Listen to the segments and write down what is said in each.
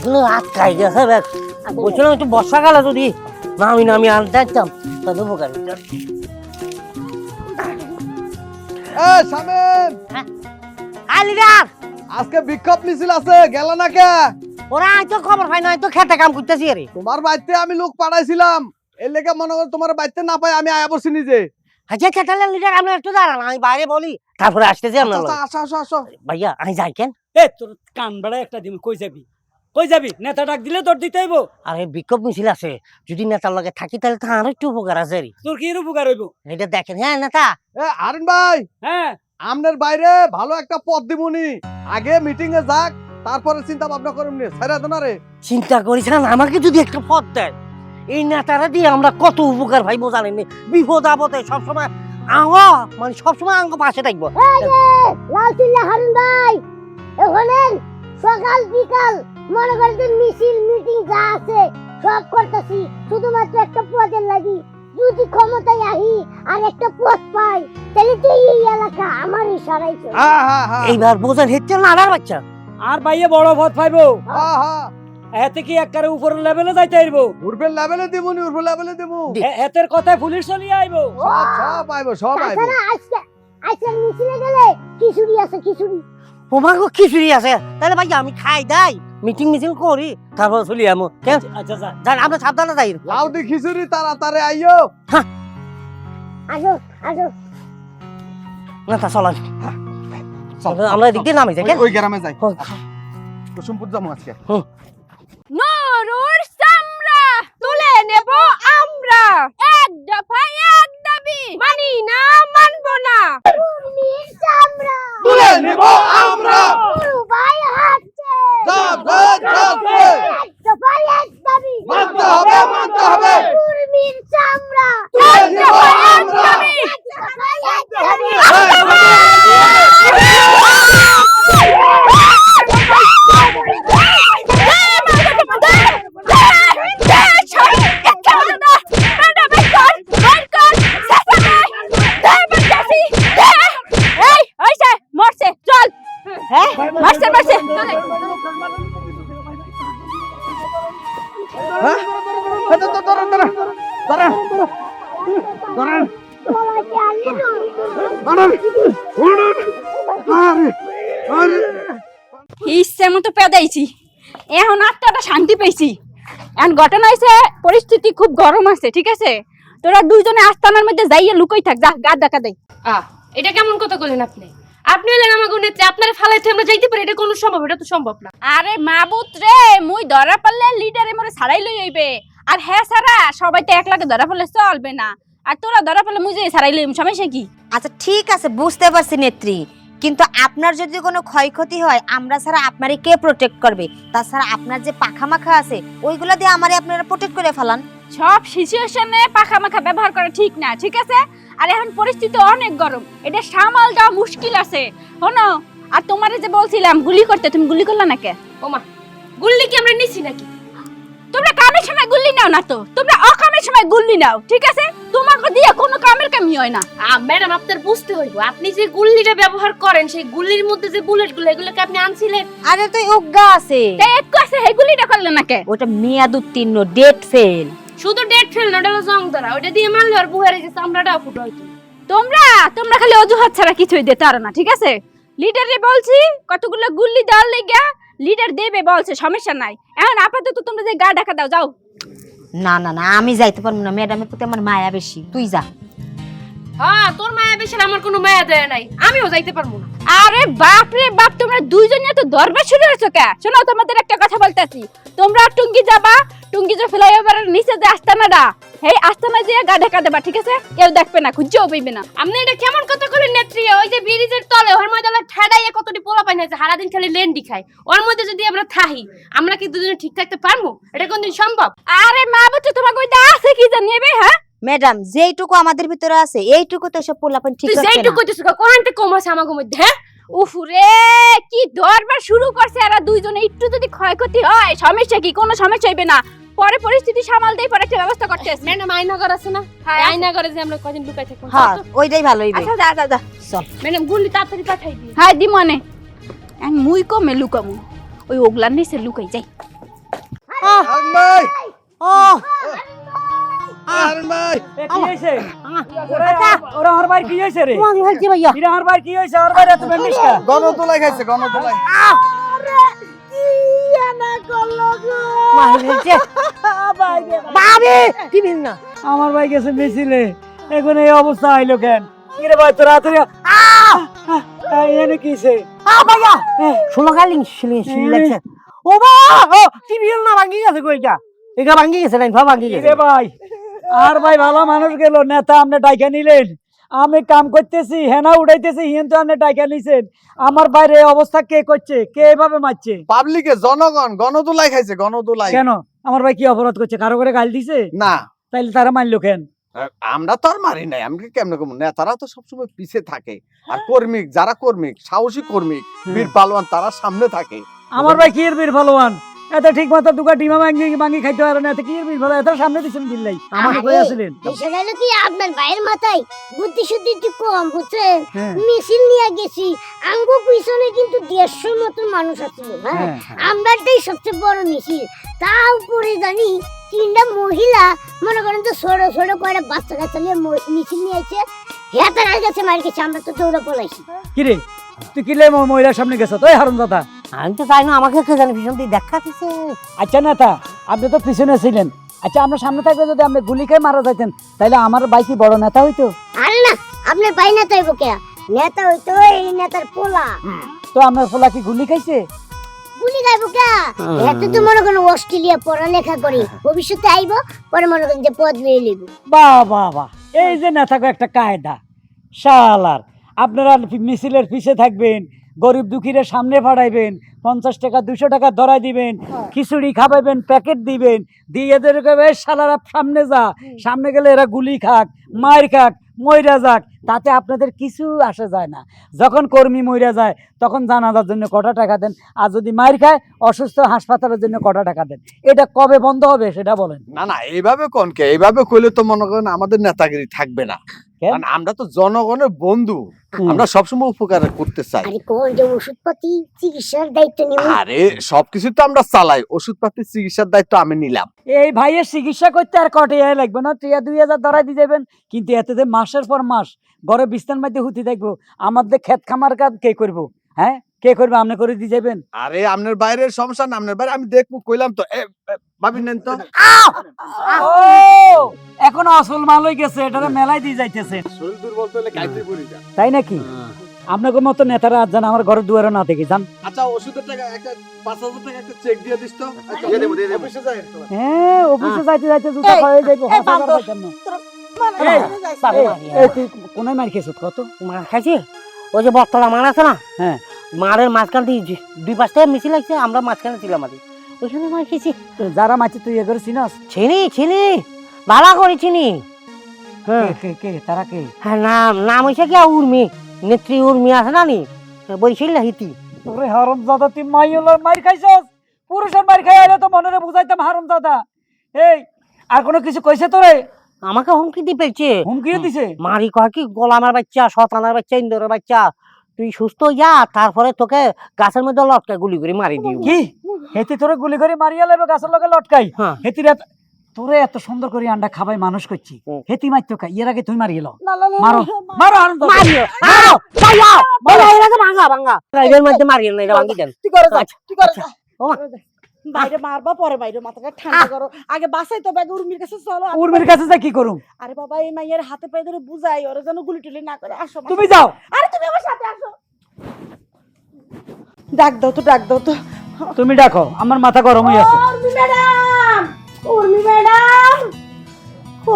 আসলে আটকাই গেছে ব্যাগ। বলছিলাম একটু বর্ষাকালে যদি নামি আনতে আসতাম তাহলে উপকার হতো। শামিম, লিডার আজকে বিক্ষোভ মিছিল আছে, গেল না কে? ওরা তো খবর পাই না, তো খেতে কাম করতেছি। আরে তোমার বাড়িতে আমি লোক পাঠাইছিলাম, এর লেগে মনে করো তোমার বাড়িতে না পাই আমি আয়া বসি নিজে। আচ্ছা খেতালে লিডার আমরা একটু দাঁড়ান, আমি বাইরে বলি তারপরে আসতেছি আপনার আচ্ছা, লগে। আসো আসো আসো। ভাইয়া আমি যাই কেন? এ তোর কান বেড়া একটা দিন কই যাবি নেতা ডাক দিলে তোর দিতে হইব। আরে বিক্ষোভ মিছিল আছে, যদি নেতার লগে থাকি তাহলে তো আরো একটু উপকার আছে। তোর কি এর উপকার হইব? এটা দেখেন। হ্যাঁ নেতা, আরেন ভাই, হ্যাঁ আমনের বাইরে ভালো একটা পদ দিবনি, আগে মিটিং এ যাক, তারপরে চিন্তা ভাবনা করুন নি। ছাইরা দেন রে। চিন্তা করিস না, আমাকে যদি একটা পদ দেন, এই নেতারা দিয়ে আমরা কত উপকার ভাইবো জানেন। বিপদ আপদে সবসময় মানে সবসময় আঙ্গ পাশে থাকবো। লালচুল্লা হারুন ভাই, ওখানে সকাল বিকাল মনে করেন মিছিল মিটিং যা আছে সব করতেছি শুধুমাত্র একটা পদের লাগি। যদি ক্ষমতায় আহি আর একটা পদ পাই তাহলে তো এই এলাকা আমারই সরাইছে। এইবার বোঝেন হেচ্ছে না আড়ার বাচ্চা। আর ভাইয়ে বড় পথ পাইবো, হ্যাঁ, এতে কি একবারে উপরের লেভেলে যাইতে হইব? উর্বেল লেভেলে দিবনি, উর্বেল লেভেলে দিমু। এতের কথায় পুলিশ চলিয়ে আইবো। সব আইবো, সব আইবো। তাছাড়া আজকে মিছিলে গেলে খিচুড়ি আছে, খিচুড়ি। তোমাকে খিচুড়ি আছে, তাহলে ভাই আমি খাই দাই, মিটিং মিছিল করি, তারপর চলি আমো। আচ্ছা যা। জান আমরা সাবধানে যাই। লাউ দি খিচুড়ি তাড়াতাড়ি আইও। আসো আসো। নেতা চলান, আমরা এদিক দিয়ে নামি যাই। ওই গ্রামে যাই, কুসুমপুর যাবো আজকে। নরুর চামড়া তুলে নেব আমরা, এক দফা এক দাবি মানি না মানব না। কুর্মির চামড়া তুলে নেব আমরা, পুরো ভাই হাঁটছে, যাবে যাবে, এক দফা এক দাবি মানতে হবে, মানতে হবে। কুর্মির চামড়া তুলে নেব এক আমরা। দাবি এক দফা এক দাবি। হ্যাঁ? দাঁড়ান, দাঁড়ান, দাঁড়ান, দাঁড়ান, বলাকে আনলি না? দাঁড়ান, দাঁড়ান। আরে, আরে। ইচ্ছে মতো পেদাইছি, এখন আত্মাটা শান্তি পেয়েছি। এখন ঘটনা হয়েছে, পরিস্থিতি খুব গরম আছে, ঠিক আছে? তোরা দুইজনে আস্তানার মধ্যে যাইয়ে লুকোই থাক, যা গা দেখা দেয়। এটা কেমন কথা বলেন আপনি? আপনি হলেন আমাকে নেত্রী, আপনার ফালাইতে আমরা যাইতে পারি, এটা কোনো সম্ভব? এটা তো সম্ভব না। আরে মাবুত রে, মুই ধরা পারলে লিডারে মোরে ছাড়াই লই আইবে। আর হ্যাঁ সারা সবাই তো একলাগে ধরা পারলে চলবে না। আর তোরা ধরা পারলে মুই যে ছাড়াই লইম, সমস্যা কি? আচ্ছা ঠিক আছে, বুঝতে পারছি নেত্রী, কিন্তু আপনার যদি কোনো ক্ষয়ক্ষতি হয় আমরা ছাড়া আপনারে কে প্রোটেক্ট করবে? তাছাড়া আপনার যে পাখা মাখা আছে ওইগুলো দিয়ে আমারে আপনারা প্রোটেক্ট করে ফেলান। সব সিচুয়েশনে পাখা মাখা ব্যবহার করা ঠিক না, ঠিক আছে? আর এখন পরিস্থিতি অনেক গরম, এটা সামাল দেওয়া মুশকিল আছে। শোনো, আর তোমারে যে বলছিলাম গুলি করতে, তুমি গুলি করলা না কে? ওমা, গুল্লি কি আমরা নিছি নাকি? তোমরা কামের সময় গুলি নাও না তো, তোমরা অকামের সময় গুলি নাও, ঠিক আছে? তোমাকে দিয়ে কোনো কামের কামি হয় না। ম্যাডাম আপনার বুঝতে হইব, আপনি যে গুল্লিটা ব্যবহার করেন সেই গুল্লির মধ্যে যে বুলেটগুলো এগুলোকে আপনি আনছিলেন। আরে তো উগ্গা আছে, তাই এক কাছে হে গুলিটা করলে না কে? ওটা মেয়াদ উত্তীর্ণ, ডেট ফেল। শুধু ডেট ফেল না, ওটা হলো জং ধরা, ওটা দিয়ে মারলে আর বুহারে যে চামড়াটাও ফুটো হইতো। তোমরা খালি অজুহাত ছাড়া কিছুই দিতে পারো না, ঠিক আছে? লিডারে বলছি কতগুলো গুল্লি দেওয়ার লেগে, লিডার দেবে বলছে, সমস্যা নাই। এখন আপাতত তোমরা যে গা ঢাকা দাও, যাও। না না না, আমি যাইতে পারবো না, ম্যাডামের প্রতি আমার মায়া বেশি, তুই যা। হ্যাঁ, তোর মায়া বেশি, আমার কোনো মায়া দেয় নাই, আমিও যাইতে পারবো না। আরে বাপ রে বাপ, তোমরা দুইজনে তো দরবার শুরু হয়েছো কে? শোনো, তোমাদের একটা কথা বলতেছি, তোমরা টুঙ্গি যাবা, টুঙ্গি যে ফ্লাইওভারের নিচে যে আস্তানাটা, এই আস্তানা দিয়ে গা ঢাকা দেবা, ঠিক আছে? কেউ দেখবে না, খুঁজেও পাইবে না। আপনি এটা কেমন কথা কইলেন নেত্রী? ওই যে ব্রিজের তলে ওর মধ্যে ঠেডাইয়া কতটি পোলা পাই না, সারাদিন খালি লেন্ডি খায়, ওর মধ্যে যদি আমরা থাকি, আমরা কি দুজনে ঠিক থাকতে পারবো? এটা কোনদিন সম্ভব? আরে মা বলছো তোমাকে ওইটা আছে কি জানিয়ে, হ্যাঁ? ম্যাডাম, যেইটুকু আমাদের ভিতরে আছে এইটুকু তো সব পোলাপান ঠিক তুই আছে যেইটুকু না। কইতেছিস কোনতে কম আছে আমাগো মধ্যে? হ্যাঁ, উফরে কি দরবার শুরু করছে এরা দুইজনে। একটু যদি ক্ষয়ক্ষতি হয় সমস্যা কি? কোনো সমস্যা হইবে না, পরে পরিস্থিতি সামাল দেই, পরে একটা ব্যবস্থা করতে আছে। ম্যাডাম আয়নাঘর আছে না? হ্যাঁ, আয়নাঘরে যে আমরা কদিন লুকাই থাকবো। হ্যাঁ, ওইটাই ভালো হইবে। আচ্ছা যা যা যা, চল। ম্যাডাম গুলি তাড়াতাড়ি পাঠাই দিই। হ্যাঁ দি মনে মুই কমে লুকামু, ওই ওগলার নিচে লুকাই যাই। হারুন ভাই, ও হারুন ভাই, এ কি হইছে ওরা আচ্ছা। ওরা আমার ভাই কি হইছে রে তোমাকে ফেলছি ভাইয়া এরা আমার ভাই কি হইছে আমার ভাই এত ব্যান্ডেজ কা গণতোলাই খাইছে গণতোলাই। তোমাকে ফেলছে ভাবি কি বিল না আমার ভাই গেছে মিছিলে এখন এই অবস্থা আইলো কেন কি রে ভাই তোরা তুই এনে কিছে ভাইয়া ষোলো গালিং লাগছে ও বা ও কি বিল না ভাঙ্গি গেছে কইটা এটা ভাঙ্গি গেছে লাইন ভাঙ্গি কি গেছে রে ভাই আর ভাই ভালো মানুষ গেল নেতা আপনি ডাইকা নিলেন আমি কাম করতেছি হেনা উঠাইতেছি হিন তো আপনি ডাইকা নিছেন আমার বাইরে এই অবস্থা কে করছে কে এভাবে মারছে পাবলিকে জনগণ গণতোলাই খাইছে গণতোলাই। কেন আমার ভাই কি অপরাধ করছে কারো করে গাল দিছে না তাইলে তারা মারলো কেন আমরা তো আর মারি নাই, আমি কেমনে কম নেতারা তো সবসময় পিছে থাকে আর কর্মিক যারা কর্মিক সাহসী কর্মিক বীর পালোয়ান তারা সামনে থাকে। আমার ভাই কি এর বীর ভালোয়ান এত ঠিক মতো দুকা ডিমা ভাঙি খাইতে পারে না এত কি এর বীর ভালো এত সামনে দিছেন দিল্লাই আমাকে কই আসলেন বিষয়টা হলো কি আপনার ভাইয়ের মাথায় বুদ্ধি শুদ্ধি একটু কম বুঝছেন হ্যাঁ। মিছিল নিয়ে গেছি আঙ্গো পিছনে কিন্তু 150 মতো মানুষ আছিল হ্যাঁ হ্যাঁ। আমরাটাই সবচেয়ে বড় মিছিল তার উপরে জানি 3টা মহিলা মনে করেন তো ছোট ছোট কয়টা বাচ্চা কাচ্চা নিয়ে মিছিল নিয়ে আইছে হেতার আগে গেছে মার গেছে আমরা তো দৌড়ে পলাইছি কি রে তুই কিলে মহিলার সামনে গেছ তো হারুন দাদা আমি তো চাই না আমাকে কে জানি পিছন দিয়ে দেখা দিছে আচ্ছা নেতা আপনি তো পিছনে ছিলেন আচ্ছা আমরা সামনে থাকলে যদি আপনি গুলি খেয়ে মারা যাইতেন তাহলে আমার ভাই কি বড় নেতা হইতো আরে না আপনি ভাই নেতা হইব কে নেতা হইতো এই নেতার পোলা তো আপনার ফোলা কি গুলি খাইছে গুলি গাইব কে এত তো মনে করেন অস্ট্রেলিয়া পড়ালেখা করি ভবিষ্যতে আইব পরে মনে করেন যে পদ নিয়ে লিব বাহ বাহ বাহ এই যে নেতাকে একটা কায়দা শালার আপনারা মিছিলের পিছে থাকবেন গরিব দুঃখীরা সামনে ফাড়াইবেন 50 টাকা 200 টাকা ধরাই দিবেন খিচুড়ি খাওয়াইবেন প্যাকেট দিবেন দিয়ে এদেরকে বেশ শালারা সামনে যা সামনে গেলে এরা গুলি খাক মার খাক মইরা যাক তাতে আপনাদের কিছু আসে যায় না যখন কর্মী মইরা যায় তখন জানাজার জন্য কটা টাকা দেন আর যদি মার খায় অসুস্থ হাসপাতালের জন্য কটা টাকা দেন এটা কবে বন্ধ হবে সেটা বলেন না না এইভাবে কোনকে এইভাবে কইলে তো মনে করেন আমাদের নেতাগিরি থাকবে না, কেন? কারণ আমরা তো জনগণের বন্ধু, আমরা সবসময় উপকার করতে চাই। আরে কোন যে ওষুধপাতি চিকিৎসার দায়িত্ব নিব আরে সবকিছু তো আমরা চালাই, ওষুধপাতি চিকিৎসার দায়িত্ব আমি নিলাম। এই ভাইয়ের চিকিৎসা করতে আর কটে লাগবে না 2000 ধরাই দিয়ে যাবেন কিন্তু এতে যে মাসের পর মাস ঘরে বিস্তার মধ্যে হুতি দেখবো আমাদের ক্ষেত খামার কাজ কে করবো হ্যাঁ কে করবে আপনি করে দিয়ে যাবেন আরে আপনার বাইরের সমস্যা না, আপনার বাইরে আমি দেখবো কইলাম তো ভাবি নেন তো। ও এখন আসল মাল হয়ে গেছে এটারে মেলায় দিয়ে যাইতেছে শরীর দুর্বল হলে কাইতে পড়ি যা। তাই নাকি আপনাকে মতো নেতারা আজ জান আমার ঘরের দুয়ারে না থেকে যান আচ্ছা ওষুধের টাকা একটা 5000 টাকা একটা চেক দিয়ে দিস তো। দিয়ে দেব দিয়ে দেব। অফিসে যাই তো। হ্যাঁ অফিসে যাইতে যাইতে জুতা খাওয়াই যাইবো তুই কোনায় মার খেয়েছ কত মার খাইছি ওই যে বক্তলা মার আছে না হ্যাঁ মারের মাঝখান দিয়ে দুই পাশ থেকে মিছিল লাগছে আমরা মাঝখানে ছিলাম আর ওইখানে মার খেয়েছি যারা মারছে তুই এ করে চিনস চিনি ভালো করে চিনি কে কে কে তারা কে হ্যাঁ নাম হয়েছে কি উর্মি নেত্রী উর্মি আছে না নি বলছিল না হিতি ওরে হারাম দাদা তুই মাইওলার মার খাইছস পুরুষের মার খাই আইলে তো মনে বুঝাইতাম হারাম দাদা এই আর কোনো কিছু কইছে তোরে আমাকে হুমকি দিয়ে পেয়েছে হুমকিও দিছে মারি কয় কি গোলামের বাচ্চা শতানার বাচ্চা ইন্দোরের বাচ্চা তুই সুস্থ যা তারপরে তোকে গাছের মধ্যে লটকায় গুলি করে মারি দিও কি হেতি তোরে গুলি করে মারিয়া লেবে গাছের লগে লটকাই হ্যাঁ। হেতিরা তোরে এত সুন্দর করে আন্ডা খাবাই মানুষ করছি হুম। হেতি মারতো কা এর আগে তুই মারিয়ে লও মারো মারো হারাম দাদা মারিও মারো বলো এরা তো ভাঙা এর মধ্যে মারিও না এটা ভাঙি দেন তুই করে যা আচ্ছা, তুই করে যা ও মা। বাইরে মারবা পরে বাইরে মাথাটা ঠান্ডা করো আগে বাসাই তো ব্যাগ উর্মির কাছে চলো উর্মির কাছে যা কি করুম আরে বাবা এই মাইয়ের হাতে পায়ে ধরে বুঝাই ওরা যেন গুলি টুলি না করে আসো মা। তুমি যাও আরে তুমি আমার সাথে আসো ডাক দাও তো তুমি ডাকো আমার মাথা গরম হয়ে আছে উর্মি ম্যাডাম ও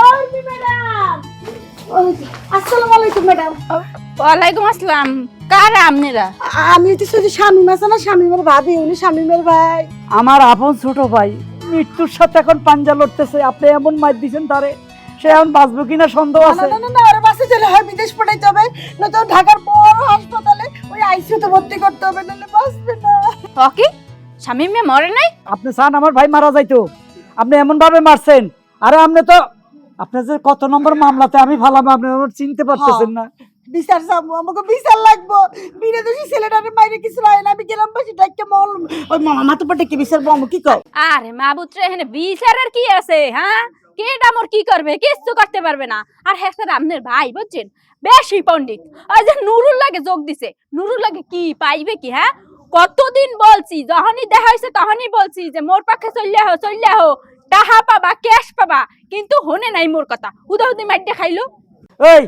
উর্মি ম্যাডাম আসসালামু আলাইকুম ম্যাডাম ওয়ালাইকুম আসসালাম কারা আপনারা আমি তো শুধু শামিম আছে না শামিমের ভাবি উনি শামিমের ভাই আমার আপন ছোট ভাই মৃত্যুর সাথে এখন পাঞ্জা লড়তেছে আপনি এমন মার দিছেন তারে সে এখন বাঁচবে কিনা সন্দেহ আছে না ওর বাসে চলে হয় বিদেশ পাঠাইতে হবে না তো ঢাকার বড় হাসপাতালে ওই আইসিইউতে ভর্তি করতে হবে নাহলে বাঁচবে না ওকে শামিম মিয়া মরে নাই আপনি চান আমার ভাই মারা যাইতো আপনি এমন ভাবে মারছেন আরে আপনি তো আপনার যে কত নম্বর মামলাতে আমি ভালাম আপনি আমার চিনতে পারতেছেন না বিচার চাবো, আমাকে বিচার লাগবো। বিনা দোষী ছেলেটারে মাইরে কিছু হয় না, আমি গ্রামবাসী ডাক্কে মল ওই মাথা পটে কি বিচার পাবো কি কও? আরে মাবুত্রে এখানে বিচারের কি আছে হ্যাঁ? কেডা মোর কি করবে? কিছু করতে পারবে না। আর হ্যাঁ স্যার আপনার ভাই বুঝছেন বেশি পণ্ডিত। ওই যে নুরুল লাগে যোগ দিছে, নুরুল লাগে কি পাইবে কি হ্যাঁ? কতদিন বলছি, যখনই দেখা হয়েছে তখনই বলছি যে মোর পক্ষে চললে হো টাহা পাবা ক্যাশ পাবা, কিন্তু হনে নাই মোর কথা। উদাহুদি মাইটে খাইলো। এই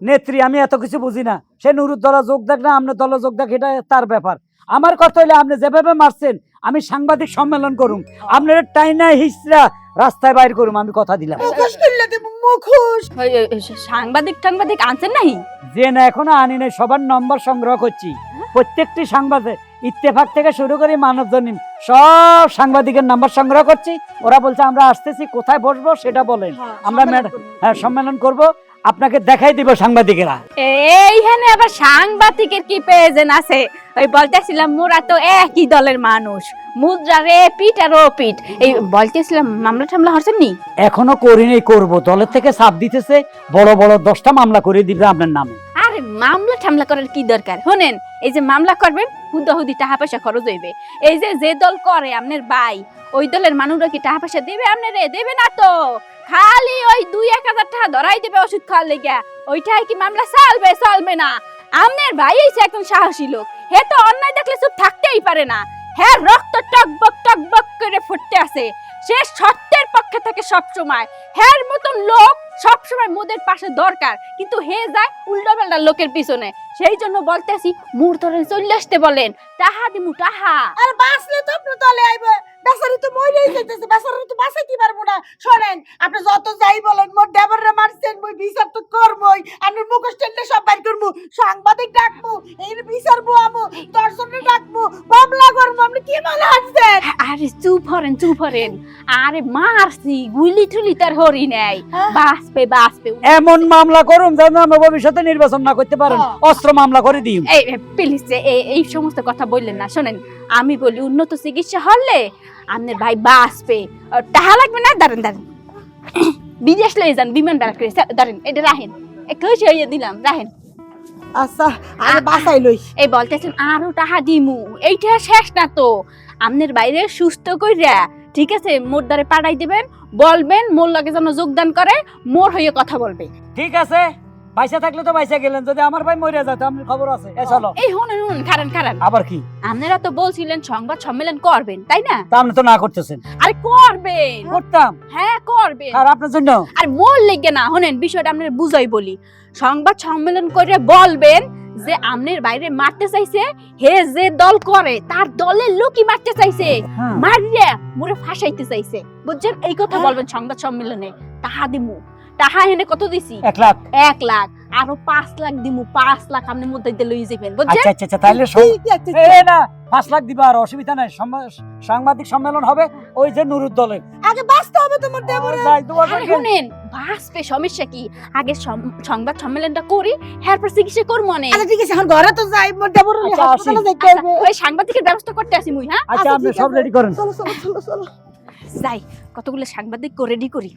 নেত্রী, আমি এত কিছু বুঝি না। সে নুরুর দলে যোগ দেখ না আপনার দলে যোগ দেখ, এটা তার ব্যাপার। আমার কথা হইলে আপনি যেভাবে মারছেন আমি সাংবাদিক সম্মেলন করুম, আপনার টাইনা হিসরা রাস্তায় বাইর করুম, আমি কথা দিলাম। মুখোশ খুললে দেব, মুখোশ। সাংবাদিক আনছেন নাই? যে না এখনো আনি নাই, সবার নম্বর সংগ্রহ করছি। প্রত্যেকটি সাংবাদিক ইত্তেফাক থেকে শুরু করে মানব জনীন সব সাংবাদিকের নাম্বার সংগ্রহ করছি। ওরা বলছে আমরা আসতেছি, কোথায় বসবো সেটা বলেন, আমরা সম্মেলন করব, আপনাকে দেখাই দিব সাংবাদিকেরা। এইখানে আবার সাংবাদিকের কি প্রয়োজন আছে? ওই বলতেছিলাম মোরা তো একই দলের মানুষ, মুদ্রা রে পিঠ আর ও পিঠ। এই বলতেছিলাম মামলা টামলা হচ্ছেন নি? এখনো করিনি, করব। দলের থেকে চাপ দিতেছে, বড় বড় 10টা মামলা করে দিবে আপনার নামে। আরে মামলা টামলা করার কি দরকার? শোনেন, এই যে মামলা করবেন হুদাহুদি টাকা পয়সা খরচ হইবে। এই যে দল করে আপনার ভাই, ওই দলের মানুষরা কি টাকা পয়সা দেবে আপনারে? দেবে না তো, খালি ওই 2-1,000 টাকা ধরাই দেবে ওষুধ খাওয়ার লেগে। ওইটাই কি মামলা চলবে না? আপনার ভাই হইছে একদম সাহসী লোক, হে তো অন্যায় দেখলে চুপ থাকতেই পারে না। হ্যাঁ, রক্ত টকবক করে ফুটতে আছে, সে সত্যের পক্ষে থাকে সব সময়। হ্যার মতন লোক সব সময় মোদের পাশে দরকার, কিন্তু হে যায় উল্টোপাল্টা লোকের পিছনে। সেই জন্য বলতেছি মোর ধরে চলে আসতে বলেন, টাহা দিমু টাহা। আর বাঁচলে তো আপনি দলে আইবে, বেচারি তো মইরেই যাইতেছে, বেচারি তো বাঁচাইতে পারবো না। শোনেন, আপনি যত যাই বলেন, মোর দেবররে মারছেন, মই বিচার তো করবই। আপনি মুখোশ টেনে সব বাইর করবো, সাংবাদিক ডাকবো, এই বিচার বুয়ামু, দর্শনে ডাকবো, মামলা করবো। আপনি কি মনে হচ্ছেন? আরে চুপ হরেন। আরে মারছি, গুলি টুলি তার হরি নাই, বাঁচবে। এমন মামলা করুন যেন আমরা ভবিষ্যতে নির্বাচন না করতে পারেন, অস্ত্র মামলা করে দিই। এই প্লিজ এই সমস্ত কথা বললেন না। শোনেন, আমি বলি উন্নত চিকিৎসা হলে আপনার ভাই বাঁচবে, টাকা লাগবে না। দাঁড়ান বিদেশ লয়ে যান, বিমান ভাড়া করে দাঁড়ান, এটা রাহেন, খুশি হইয়া দিলাম, রাহেন। আচ্ছা, আরে বাঁচাই লই। এই বলতেছেন আরো টাকা দিমু, এইটা শেষ না তো। আপনার বাইরে সুস্থ কইরা ঠিক আছে মোর দ্বারে পাঠাই দিবেন, বলবেন মোর লাগে যেন যোগদান করে, মোর হইয়া কথা বলবে। ঠিক আছে, পয়সা থাকলে তো পয়সা গেলেন, যদি আমার ভাই মরে যায় তো আপনার খবর আছে। চলো। এই শুনুন কারণ আবার কি? আপনারা তো বলছিলেন সংবাদ সম্মেলন করবেন, তাই না? তা আপনি তো না করতেছেন। আরে করবেন। করতাম। হ্যাঁ করবেন। আর আপনার জন্য আর মোর লেগে না, শুনেন বিষয়টা আপনার বুঝাই বলি। সংবাদ সম্মেলন করে বলবেন যে আমনের বাইরে মারতে চাইছে, হে যে দল করে তার দলের লোকই মারতে চাইছে, মারিয়া মোরে ফাঁসাইতে চাইছে, বুঝছেন? এই কথা বলবেন সংবাদ সম্মেলনে। টাকা দিমু, টাকা এনে কত দিছি? 1 লাখ। 1 লাখ, আরো 5 লাখ দিমু। 5 লাখ আপনার মধ্যে দিয়ে লই যাবেন, বুঝছেন? আচ্ছা তাইলে না 5 লাখ দিবা, আর অসুবিধা নাই। সাংবাদিক সম্মেলন হবে ওই যে নুরুর দলের। আগে বাঁচতে হবে তোমার দেবরে। শুনেন, বাঁচবে, সমস্যা কি? আগে সংবাদ সম্মেলনটা করি, এরপর চিকিৎসা করবো। আচ্ছা ঠিক আছে, এখন ঘরে তো যাই, মোর দেবরে হাসপাতালে যাইতে হবে। ওই সাংবাদিকের ব্যবস্থা করতে আসি মুই। হ্যাঁ আচ্ছা, আপনি সব রেডি করেন। চলো। যাই, কতগুলো সাংবাদিক রেডি করি।